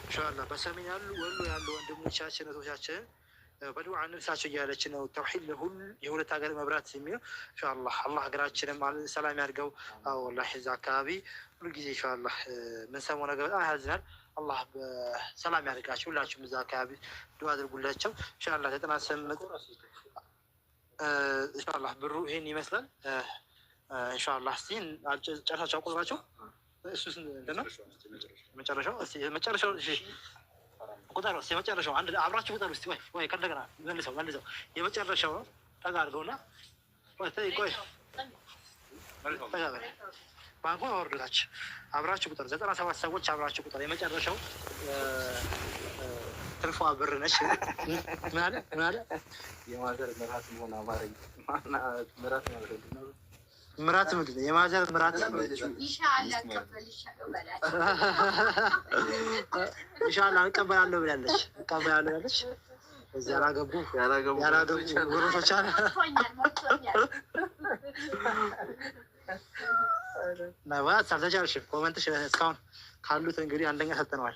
ኢንሻአላህ በሰሜን ያሉ ወሎ ያሉ ወንድሞቻችን እህቶቻችን በዱዓ እንርሳቸው እያለች ነው። ተውሂድ የሁለት ሀገር መብራት የሚለው ኢንሻአላህ አላህ ሀገራችንም ሰላም ያድርገው። አዎ ወላሂ እዛ አካባቢ ሁልጊዜ ኢንሻአላህ የምንሰማው ነገር በጣም ያዝናል። አላህ ሰላም ያድርጋቸው። ሁላችሁም እዛ አካባቢ ዱዓ አድርጉላቸው ኢንሻአላህ። 98 ኢንሻአላህ ብሩ ይሄን ይመስላል ኢንሻአላህ። እስቲ ጨርሳቸው ቁጥራቸው እሱ እንትን ነው መጨረሻው። መጨረሻው ቁጠሩ እስኪ የመጨረሻው አንድ አብራችሁ ቁጠሩ እስኪ። ወይ ከእንደገና መልሰው የመጨረሻው ነው። ጠጋ አድርገውና ቆይ ባንኩን አወርዱታች አብራችሁ ቁጠሩ። 97 ሰዎች አብራችሁ ቁጠሩ። የመጨረሻው ትርፏ ብር ነች። ምን አለ የማዘር ምራት መሆን አማረኝ ምራት ማለት ነው። ምራት ምንድን ነው? የማዘር ምራት ኢንሻአላህ እቀበላለሁ ብላለች። እዚህ ያላገቡ ጉሮሾች አለ ነባት አልተቻልሽም። ኮመንትሽ እስካሁን ካሉት እንግዲህ አንደኛ ሰጥተነዋል።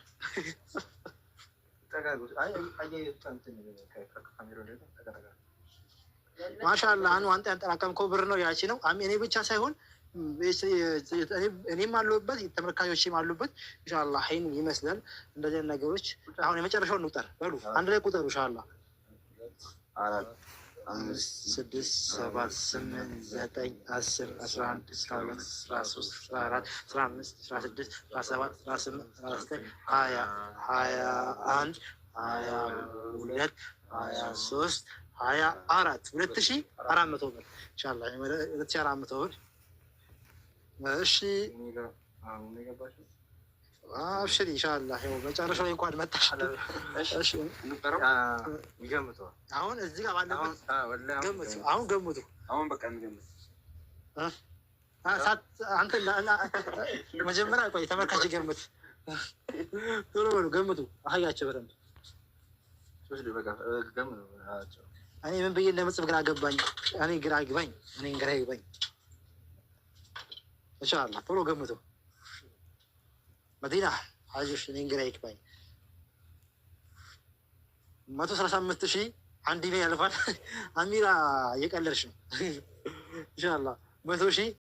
ማሻአላህ አኑ አንተ ያጠራቀምከው ብር ነው። ያቺ ነው እኔ ብቻ ሳይሆን እኔም አለሁበት ተመልካቾችም አሉበት። ኢንሻአላህ ይሄን ይመስላል እንደዚህ ነገሮች። አሁን የመጨረሻውን እንቁጠር በሉ አንድ ላይ ቁጠሩ ኢንሻአላህ 4 5 6 7 8 9 10 11 12 13 14 15 16 17 18 19 20 21 22 23 24 2400 ብር ኢንሻአላህ 2400 ብር። እሺ አብሽሪ ኢንሻአላህ። ይኸው መጨረሻው ላይ እንኳን መጣሽ። እሺ ገምቱ። አሁን እዚህ ጋር ባለበት ገምቱ። አሁን ገምቱ። አሁን በቃ እንገምት። አንተ መጀመሪያ ቆይ ተመልካች ገምት። ቶሎ በሉ ገምቱ። አህያቸው በደንብ እኔ ምን ብዬ እንደምጽፍ ግራ ገባኝ። እኔ ግራ ይግባኝ። ኢንሻአላህ ቶሎ ገምቱ። መዲና አይዞሽ፣ እኔ ግራ ይግባኝ። 135,000 አንድ ያልፋል። አሚራ እየቀለድሽ ነው ኢንሻአላህ 100,000